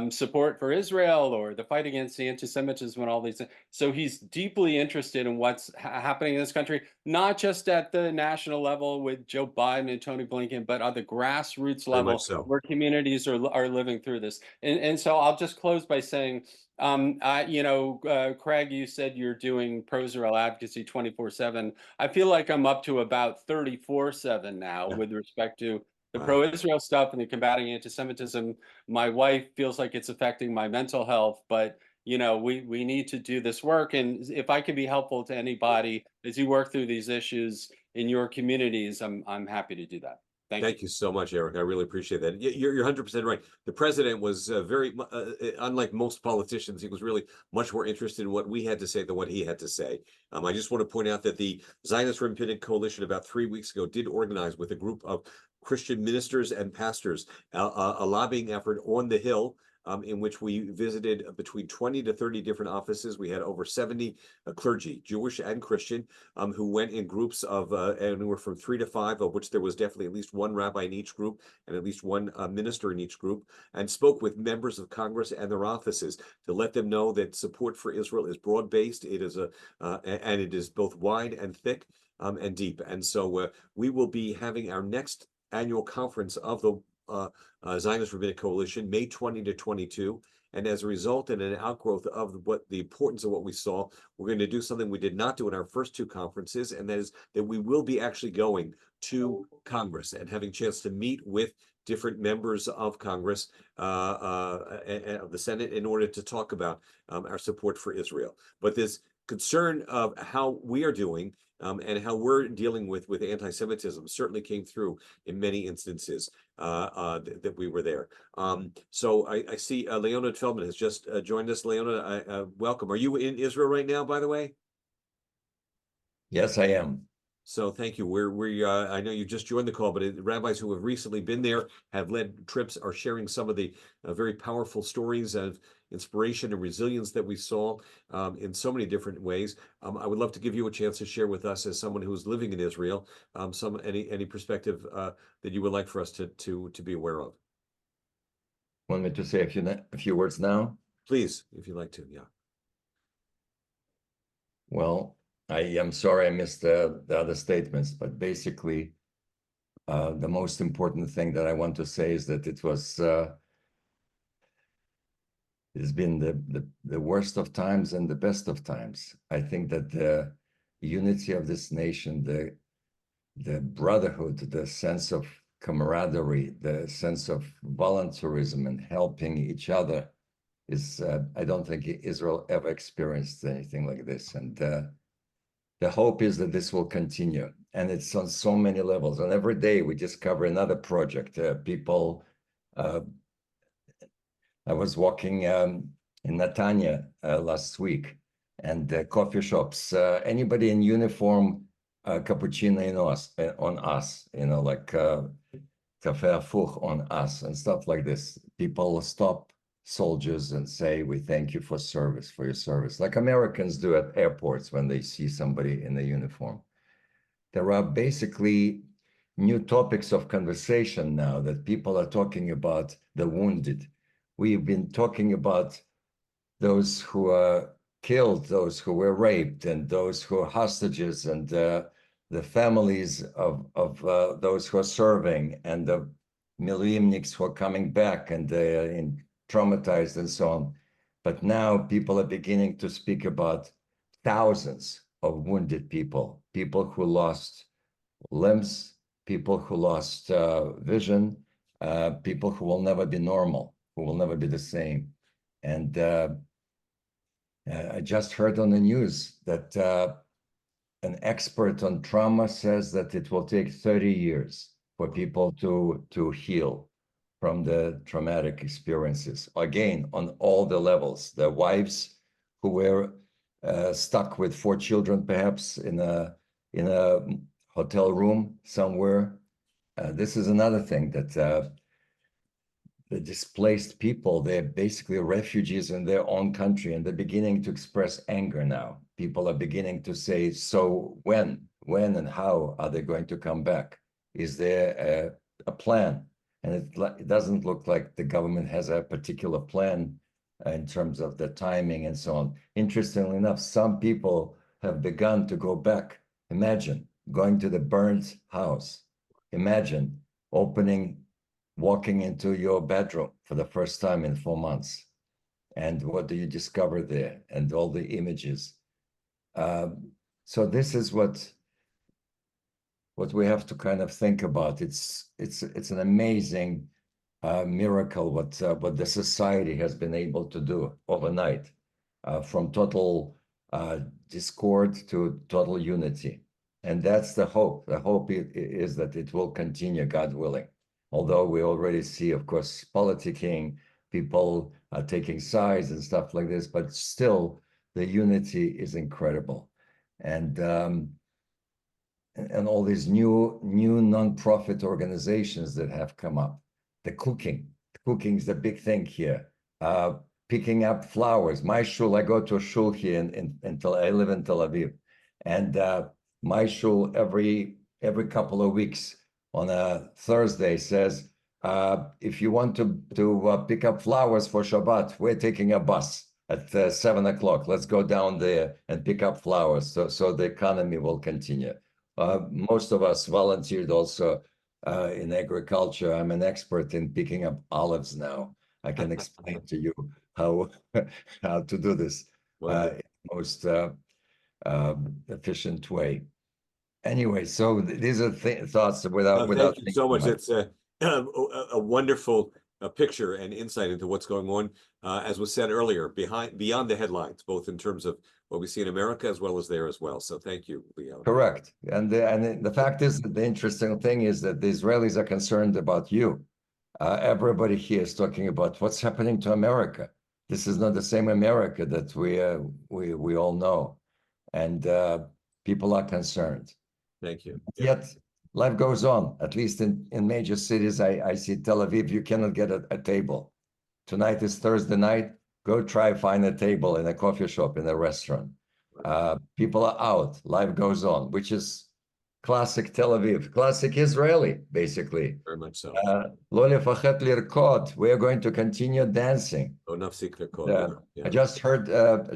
support for Israel or the fight against the anti-Semitism and all these things. So he's deeply interested in what's happening in this country, not just at the national level with Joe Biden and Tony Blinken, but on the grassroots Very level much so. where communities are living through this. And so I'll just close by saying, you know, Craig, you said you're doing pro-Israel advocacy 24/7. I feel like I'm up to about 34/7 now with respect to the Wow. pro-Israel stuff and the combating anti-Semitism. My wife feels like it's affecting my mental health, but you know, we need to do this work. And if I can be helpful to anybody as you work through these issues in your communities, I'm happy to do that. Thank you so much, Eric. I really appreciate that. You're 100% right. The president was unlike most politicians, he was really much more interested in what we had to say than what he had to say. I just want to point out that the Zionist Rabbinic Coalition about 3 weeks ago did organize with a group of Christian ministers and pastors a lobbying effort on the Hill, in which we visited between 20 to 30 different offices. We had over 70 clergy, Jewish and Christian, who went in groups of anywhere from 3 to 5, of which there was definitely at least one rabbi in each group and at least one minister in each group, and spoke with members of Congress and their offices to let them know that support for Israel is broad-based. It is and it is both wide and thick and deep. And so we will be having our next annual conference of the Zionist Rabbinic Coalition, May 20 to 22. And as a result and an outgrowth of what the importance of what we saw, we're going to do something we did not do in our first two conferences, and that is that we will be actually going to Congress and having a chance to meet with different members of Congress, of the Senate, in order to talk about our support for Israel. But this concern of how we are doing and how we're dealing with anti-Semitism certainly came through in many instances that we were there. So I see Leonid Feldman has just joined us. Leonid, welcome. Are you in Israel right now, by the way? Yes, I am. So thank you. I know you just joined the call, but rabbis who have recently been there, have led trips, are sharing some of the very powerful stories of inspiration and resilience that we saw in so many different ways. I would love to give you a chance to share with us, as someone who's living in Israel, any perspective that you would like for us to be aware of. Want me to say a few words now? Please, if you'd like to. Yeah. Well, I am sorry I missed the other statements, but basically, the most important thing that I want to say is that it's been the worst of times and the best of times. I think that the unity of this nation, the brotherhood, the sense of camaraderie, the sense of voluntarism and helping each other is, I don't think Israel ever experienced anything like this. And the hope is that this will continue. And it's on so many levels. And every day we discover another project. I was walking in Netanya last week, and coffee shops, anybody in uniform, cappuccino on us, like cafe afuch on us and stuff like this. People stop soldiers and say, we thank you for your service, like Americans do at airports when they see somebody in a uniform. There are basically new topics of conversation now that people are talking about the wounded. We've been talking about those who are killed, those who were raped, and those who are hostages, and the families of those who are serving, and the milyumniks who are coming back and traumatized and so on. But now people are beginning to speak about thousands of wounded people, people who lost limbs, people who lost vision, people who will never be normal, who will never be the same. And I just heard on the news that an expert on trauma says that it will take 30 years for people to heal from the traumatic experiences. Again, on all the levels, the wives who were stuck with 4 children, perhaps in a hotel room somewhere. This is another thing that the displaced people, they're basically refugees in their own country, and they're beginning to express anger now. People are beginning to say, so when and how are they going to come back? Is there a plan? And it doesn't look like the government has a particular plan in terms of the timing and so on. Interestingly enough, some people have begun to go back. Imagine going to the burned house. Imagine walking into your bedroom for the first time in 4 months. And what do you discover there? And all the images. So this is what we have to kind of think about. It's an amazing miracle what the society has been able to do overnight, from total discord to total unity. And that's the hope. The hope is that it will continue, God willing. Although we already see, of course, politicking, people taking sides and stuff like this, but still the unity is incredible. And all these new non-profit organizations that have come up. The cooking is the big thing here. Picking up flowers. My shul, I go to a shul here I live in Tel Aviv, and my shul every couple of weeks on a Thursday says, if you want to pick up flowers for Shabbat, we're taking a bus at 7 o'clock. Let's go down there and pick up flowers so the economy will continue. Most of us volunteered also in agriculture. I'm an expert in picking up olives now. I can explain to you how to do this in the most efficient way. Anyway, so these are thoughts without thank you so much. much. It's a wonderful picture and insight into what's going on, as was said earlier, beyond the headlines, both in terms of what we see in America as well as there as well. So thank you, Leo. Correct. And the fact is that the interesting thing is that the Israelis are concerned about you. Everybody here is talking about what's happening to America. This is not the same America that we all know, and people are concerned. Thank you. Yet life goes on. At least in major cities, I see Tel Aviv. You cannot get a table. Tonight is Thursday night. Go try find a table in a coffee shop, in a restaurant. People are out. Life goes on, which is classic Tel Aviv, classic Israeli, basically. Very much so. Lo lefachet lirkod. We are going to continue dancing. Oh, nafsik l'kol. I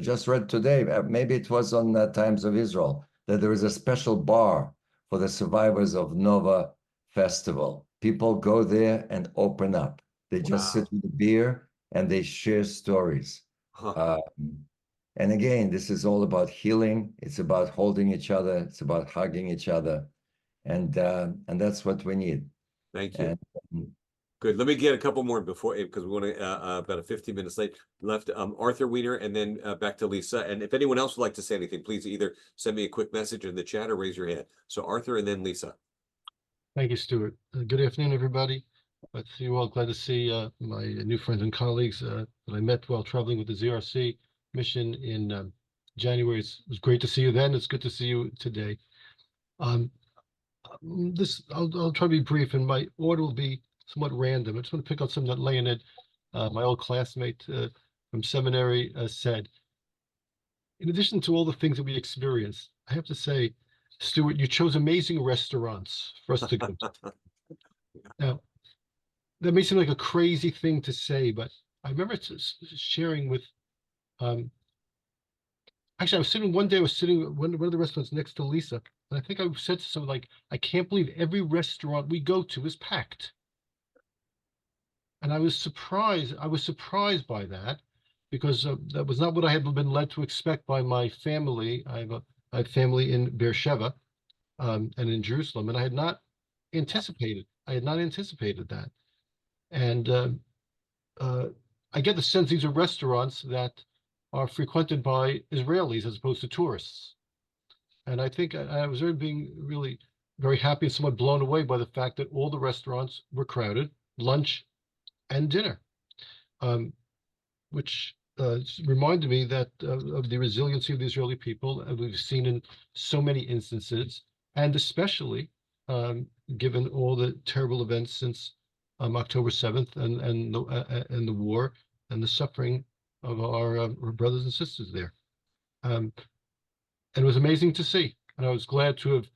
just read today, maybe it was on Times of Israel, that there is a special bar for the survivors of Nova Festival. People go there and open up. They just sit with a beer and they share stories. Huh. And again, this is all about healing. It's about holding each other. It's about hugging each other. And that's what we need. Thank you. And, Good. Let me get a couple more before, because we want to about 15 minutes left. Arthur Weiner, and then back to Lisa. And if anyone else would like to say anything, please either send me a quick message in the chat or raise your hand. So Arthur, and then Lisa. Thank you, Stuart. Good afternoon, everybody. Glad to see you all. Glad to see my new friends and colleagues that I met while traveling with the ZRC mission in January. It was great to see you then. It's good to see you today. I'll try to be brief, and my order will be somewhat random. I just want to pick out something that Leonid, my old classmate from seminary, said. In addition to all the things that we experienced, I have to say, Stuart, you chose amazing restaurants for us to go to. Now, that may seem like a crazy thing to say, but I remember sharing with, actually, I was sitting at one of the restaurants next to Lisa, and I think I said to someone like, I can't believe every restaurant we go to is packed. And I was surprised by that, because that was not what I had been led to expect by my family. I have family in Beersheba and in Jerusalem, and I had not anticipated that. And I get the sense these are restaurants that are frequented by Israelis as opposed to tourists. And I think I was being really very happy and somewhat blown away by the fact that all the restaurants were crowded, lunch and dinner, which reminded me that of the resiliency of the Israeli people, we've seen in so many instances, and especially given all the terrible events since October 7th and the war and the suffering of our brothers and sisters there. And it was amazing to see, and I was glad to have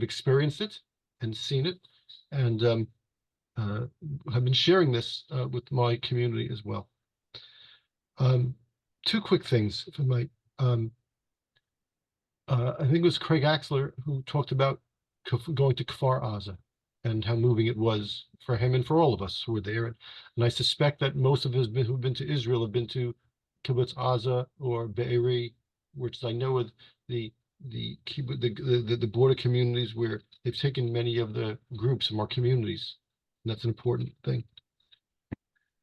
experienced it and seen it, and I've been sharing this with my community as well. Two quick things, if I might. I think it was Craig Axler who talked about going to Kfar Aza and how moving it was for him and for all of us who were there. And I suspect that most of us who've been to Israel have been to Kibbutz Aza or Be'eri, which I know of the border communities where they've taken many of the groups from our communities. And that's an important thing.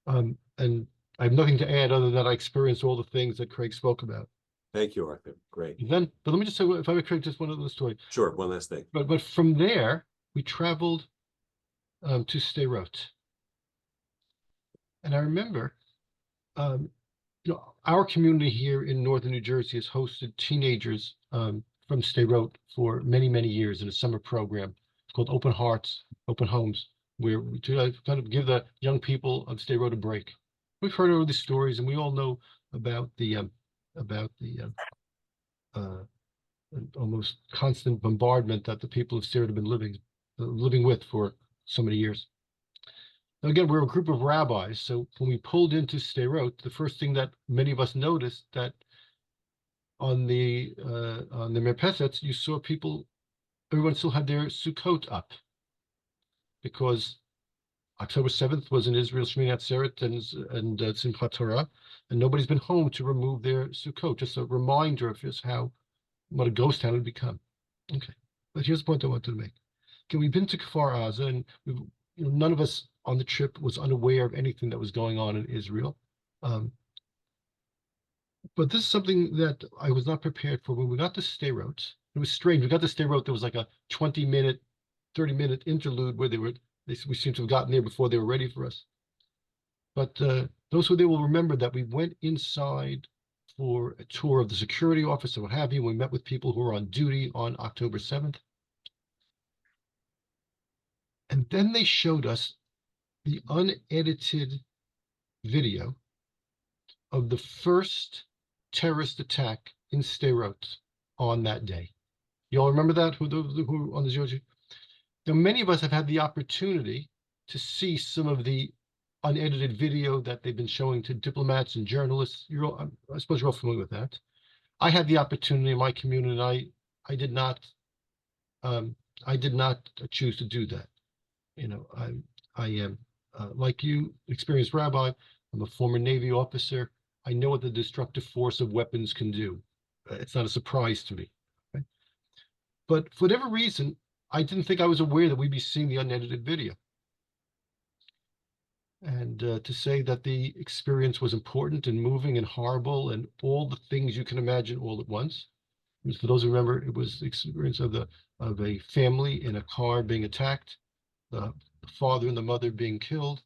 And I have nothing to add other than I experienced all the things that Craig spoke about. Thank you, Arthur. Great. But let me just say, if I would, Craig, just one other story. Sure. One last thing. But from there, we traveled to Sderot. And I remember, our community here in northern New Jersey has hosted teenagers from Sderot for many, many years in a summer program. It's called Open Hearts, Open Homes, where we kind of give the young people of Sderot a break. We've heard all these stories, and we all know about the almost constant bombardment that the people of Sderot have been living with for so many years. Now, again, we're a group of rabbis, so when we pulled into Sderot, the first thing that many of us noticed that on the merpesets, you saw everyone still had their Sukkot up, because October 7th was in Israel, Shmini Atzeret and Simchat Torah, and nobody's been home to remove their Sukkot. Just a reminder of just what a ghost town had become. Okay, but here's the point I wanted to make. Okay, we've been to Kfar Aza, and none of us on the trip was unaware of anything that was going on in Israel. But this is something that I was not prepared for. When we got to Sderot, it was strange. We got to Sderot, there was like a 20-minute, 30-minute interlude where we seemed to have gotten there before they were ready for us. But those who there will remember that we went inside for a tour of the security office and what have you. We met with people who were on duty on October 7th. And then they showed us the unedited video of the first terrorist attack in Sderot on that day. You all remember that? Who on the Georgia? Now, many of us have had the opportunity to see some of the unedited video that they've been showing to diplomats and journalists. I suppose you're all familiar with that. I had the opportunity in my community, and I did not choose to do that. You know, I am like you, experienced rabbi. I'm a former Navy officer. I know what the destructive force of weapons can do. It's not a surprise to me. Okay? But for whatever reason, I didn't think I was aware that we'd be seeing the unedited video. And to say that the experience was important and moving and horrible and all the things you can imagine all at once. For those who remember, it was the experience of a family in a car being attacked, the father and the mother being killed,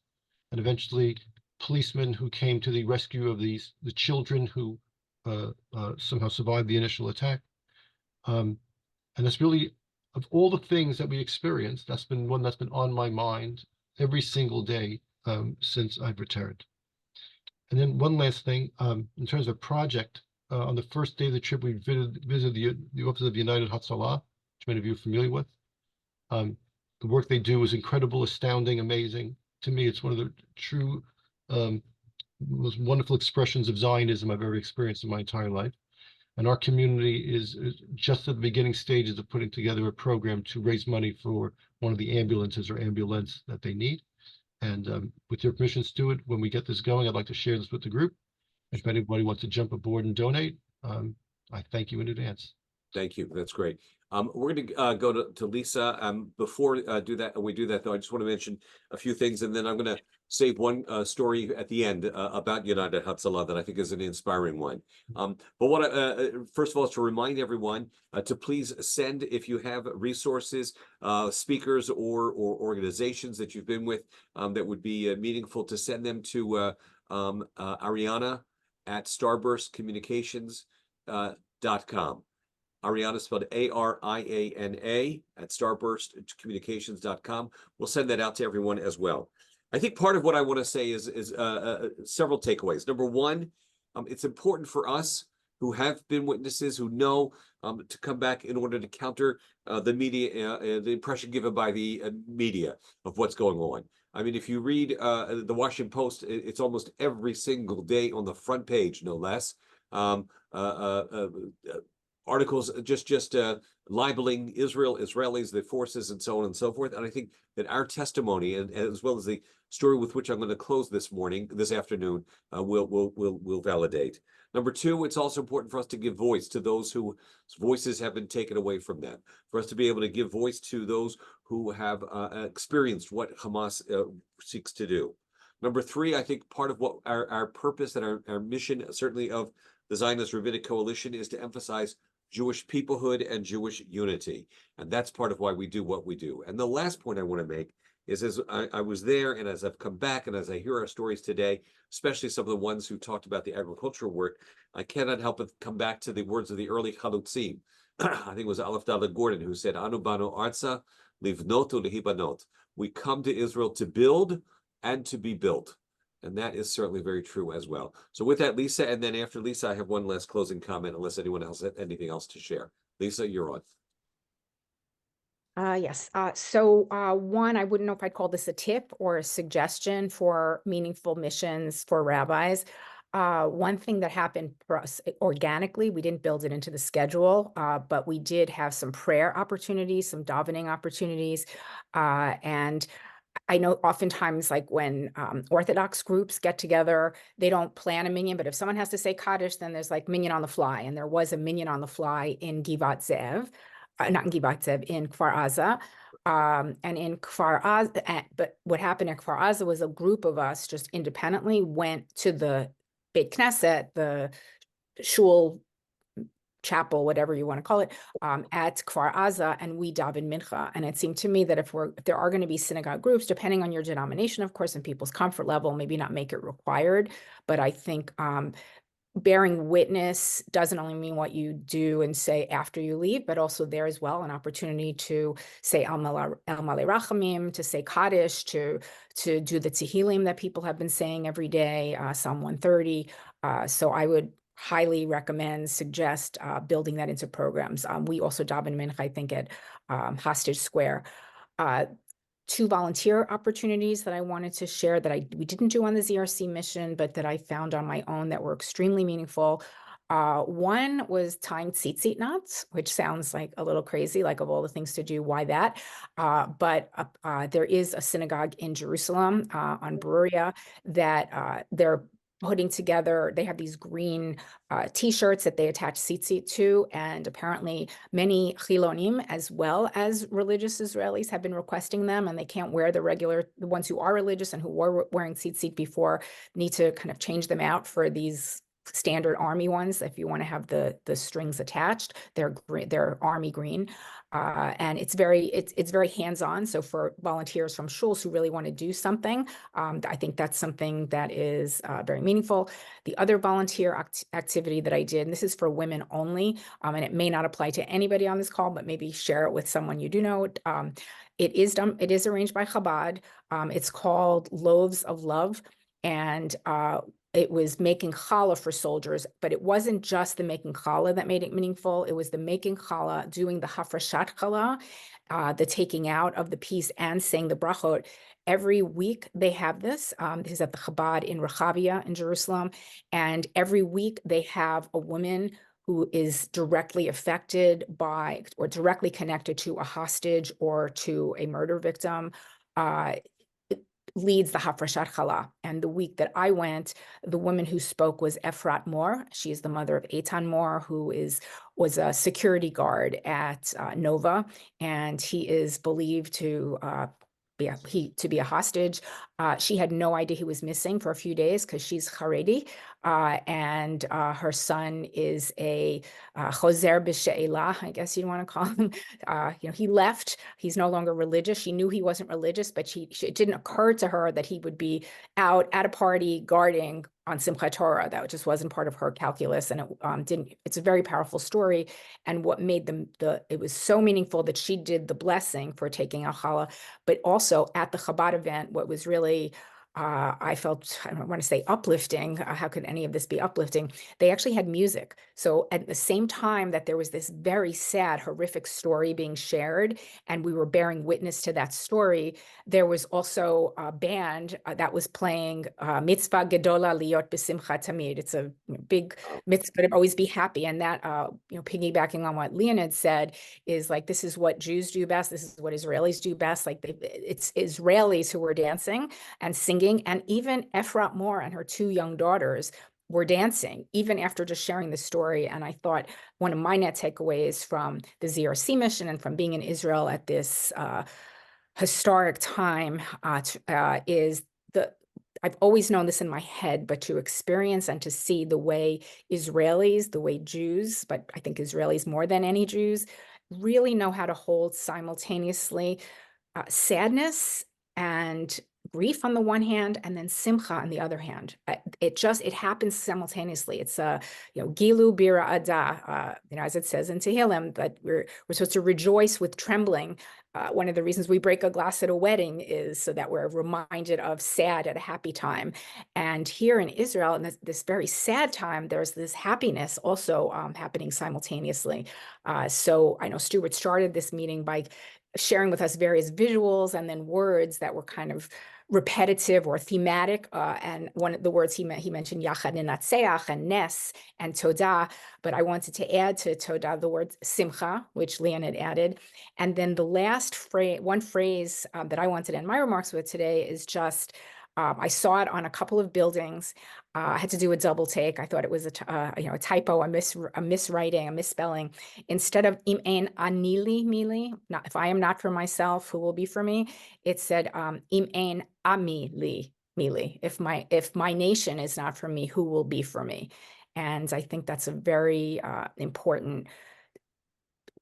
and eventually policemen who came to the rescue of the children who somehow survived the initial attack. And that's really, of all the things that we experienced, that's been one that's been on my mind every single day since I've returned. And then one last thing, in terms of project, on the first day of the trip, we visited the Office of United Hatzalah, which many of you are familiar with. The work they do is incredible, astounding, amazing. To me, it's one of the true, most wonderful expressions of Zionism I've ever experienced in my entire life. And our community is just at the beginning stages of putting together a program to raise money for one of the ambulances or ambulance that they need. And with your permission, Stuart, when we get this going, I'd like to share this with the group. If anybody wants to jump aboard and donate, I thank you in advance. Thank you. That's great. We're going to go to Lisa. Before we do that, though, I just want to mention a few things, and then I'm going to save one story at the end about United Hatzalah that I think is an inspiring one. But what first of all is to remind everyone to please send, if you have resources, speakers or organizations that you've been with that would be meaningful, to send them to Ariana at starburstcommunications.com. Ariana spelled Ariana at starburstcommunications.com. We'll send that out to everyone as well. I think part of what I want to say is several takeaways. Number one, it's important for us who have been witnesses, who know to come back in order to counter the media, the impression given by the media of what's going on. I mean, if you read the Washington Post, it's almost every single day on the front page, no less. Articles just libeling Israel, Israelis, the forces, and so on and so forth. And I think that our testimony, and as well as the story with which I'm going to close this afternoon, will validate. Number two, it's also important for us to give voice to those whose voices have been taken away from them, for us to be able to give voice to those who have experienced what Hamas seeks to do. Number three, I think part of what our purpose and our mission, certainly of the Zionist Rabbinic Coalition, is to emphasize Jewish peoplehood and Jewish unity. And that's part of why we do what we do. And the last point I want to make is, as I was there, and as I've come back, and as I hear our stories today, especially some of the ones who talked about the agricultural work, I cannot help but come back to the words of the early Chalutzim. I think it was Aleph Dalet Gordon who said, Anu banu arza livnot ulehibanot. We come to Israel to build and to be built. And that is certainly very true as well. So with that, Lisa, and then after Lisa, I have one last closing comment, unless anyone else has anything else to share. Lisa, you're on. Yes. So one, I wouldn't know if I'd call this a tip or a suggestion for meaningful missions for rabbis. One thing that happened for us organically, we didn't build it into the schedule, but we did have some prayer opportunities, some davening opportunities, and I know oftentimes, like when Orthodox groups get together, they don't plan a minyan, but if someone has to say Kaddish, then there's like minyan on the fly. And there was a minyan on the fly in Givat Zev, not in Givat Zev, in Kfar Aza. And in Kfar Aza, but what happened in Kfar Aza was a group of us just independently went to the Beit Knesset, the shul, chapel, whatever you want to call it, at Kfar Aza, and we daven mincha. And it seemed to me that if there are going to be synagogue groups, depending on your denomination, of course, and people's comfort level, maybe not make it required, but I think bearing witness doesn't only mean what you do and say after you leave, but also there as well an opportunity to say El Malei Rachamim, to say Kaddish, to do the Tehillim that people have been saying every day, Psalm 130. So I would highly recommend, suggest building that into programs. We also daven mincha, I think, at Hostage Square. 2 volunteer opportunities that I wanted to share that we didn't do on the ZRC mission, but that I found on my own that were extremely meaningful. One was tying tzitzit knots, which sounds like a little crazy, like of all the things to do, why that? But there is a synagogue in Jerusalem on Bruria that they're putting together. They have these green T-shirts that they attach tzitzit to, and apparently many chilonim as well as religious Israelis have been requesting them, and they can't wear the ones who are religious and who were wearing tzitzit before need to kind of change them out for these standard army ones. If you want to have the strings attached, they're army green. And it's very hands-on. So for volunteers from shuls who really want to do something, I think that's something that is very meaningful. The other volunteer activity that I did, and this is for women only, and it may not apply to anybody on this call, but maybe share it with someone you do know. It is arranged by Chabad. It's called Loaves of Love, and it was making challah for soldiers, but it wasn't just the making challah that made it meaningful. It was the making challah, doing the hafrashat challah, the taking out of the piece and saying the brachot. Every week they have this. This is at the Chabad in Rehavia in Jerusalem. And every week they have a woman who is directly affected by or directly connected to a hostage or to a murder victim. Leads the Hafrashat Challah. And the week that I went, the woman who spoke was Efrat Moore. She is the mother of Eitan Moore, who was a security guard at Nova, and he is believed to be a hostage. She had no idea he was missing for a few days because she's Haredi, and her son is a chozer b'she'elah, I guess you'd want to call him. He left. He's no longer religious. She knew he wasn't religious, but it didn't occur to her that he would be out at a party guarding on Simchat Torah. That just wasn't part of her calculus, and it didn't. It's a very powerful story, and what made it was so meaningful that she did the blessing for taking al challah, but also at the Chabad event, what was really I felt, I don't want to say uplifting. How could any of this be uplifting? They actually had music. So at the same time that there was this very sad, horrific story being shared, and we were bearing witness to that story, there was also a band that was playing Mitzvah Gedola Liot B'Simcha Tamid. It's a big mitzvah to always be happy. And that, piggybacking on what Leonid said, is like, this is what Jews do best. This is what Israelis do best. Like it's Israelis who were dancing and singing. And even Efrat Moore and her 2 young daughters were dancing, even after just sharing the story. And I thought one of my net takeaways from the ZRC mission and from being in Israel at this historic time is I've always known this in my head, but to experience and to see the way Israelis, the way Jews, but I think Israelis more than any Jews, really know how to hold simultaneously sadness and grief on the one hand, and then simcha on the other hand. It happens simultaneously. It's gilu bira ada, as it says in Tehillim, that we're supposed to rejoice with trembling. One of the reasons we break a glass at a wedding is so that we're reminded of sad at a happy time. And here in Israel, in this very sad time, there's this happiness also happening simultaneously. So I know Stuart started this meeting by sharing with us various visuals and then words that were kind of repetitive or thematic. And one of the words he mentioned Yachad Ninatseach and Nes and Todah. But I wanted to add to Todah the word Simcha, which Leon had added. And then the last one phrase that I wanted to end my remarks with today is just, I saw it on a couple of buildings. I had to do a double take. I thought it was a typo, a miswriting, a misspelling. Instead of im ein anili mili, not if I am not for myself, who will be for me? It said im ein ami li mili. If my nation is not for me, who will be for me? And I think that's a very important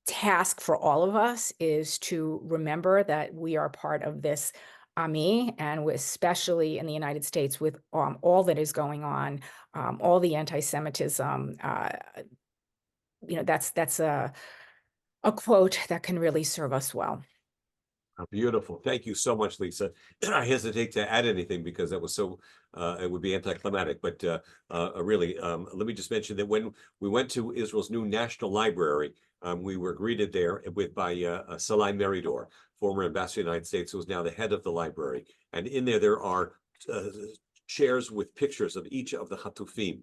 task for all of us, is to remember that we are part of this Ami, and especially in the United States with all that is going on, all the anti-Semitism. That's a quote that can really serve us well. Beautiful. Thank you so much, Lisa. I hesitate to add anything because that was so, it would be anticlimactic, but really, let me just mention that when we went to Israel's new National Library, we were greeted there by Salai Meridor, former ambassador of the United States, who is now the head of the library. And in there are chairs with pictures of each of the Hatufim,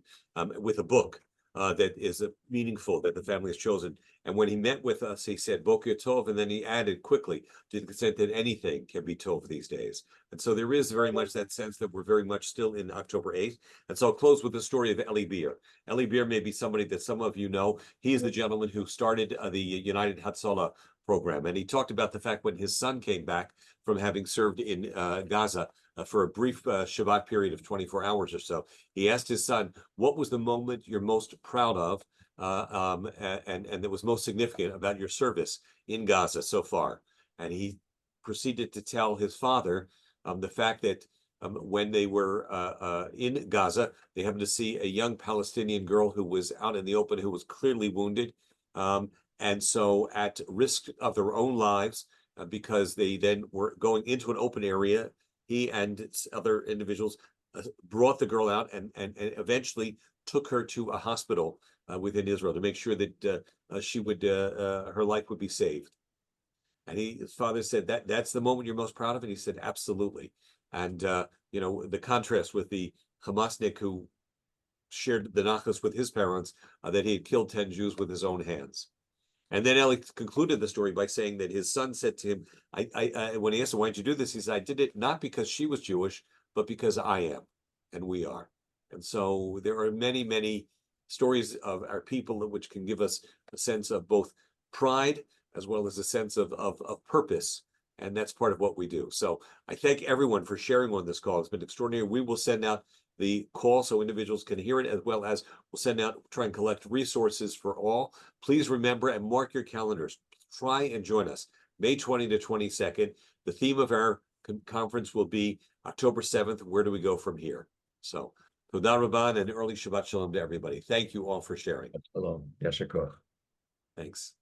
with a book that is meaningful that the family has chosen. And when he met with us, he said, Boker Tov, and then he added quickly, to the extent that anything can be Tov these days. And so there is very much that sense that we're very much still in October 8th. And so I'll close with the story of Eli Beer. Eli Beer may be somebody that some of you know. He is the gentleman who started the United Hatzalah program. And he talked about the fact when his son came back from having served in Gaza for a brief Shabbat period of 24 hours or so, he asked his son, what was the moment you're most proud of and that was most significant about your service in Gaza so far? And he proceeded to tell his father the fact that when they were in Gaza, they happened to see a young Palestinian girl who was out in the open, who was clearly wounded. And so at risk of their own lives, because they then were going into an open area, he and other individuals brought the girl out and eventually took her to a hospital within Israel to make sure that she would her life would be saved. And his father said, that's the moment you're most proud of? And he said, absolutely. And the contrast with the Hamasnik who shared the nachas with his parents that he had killed 10 Jews with his own hands. And then Eli concluded the story by saying that his son said to him, when he asked him, why did you do this? He said, I did it not because she was Jewish, but because I am, and we are. And so there are many, many stories of our people which can give us a sense of both pride as well as a sense of purpose. And that's part of what we do. So I thank everyone for sharing on this call. It's been extraordinary. We will send out the call so individuals can hear it, as well as we'll send out, try and collect resources for all. Please remember and mark your calendars. Try and join us May 20 to 22nd. The theme of our conference will be October 7th. Where do we go from here? So Toda Rabban and early Shabbat Shalom to everybody. Thank you all for sharing. Shalom. Yasher koach. Thanks.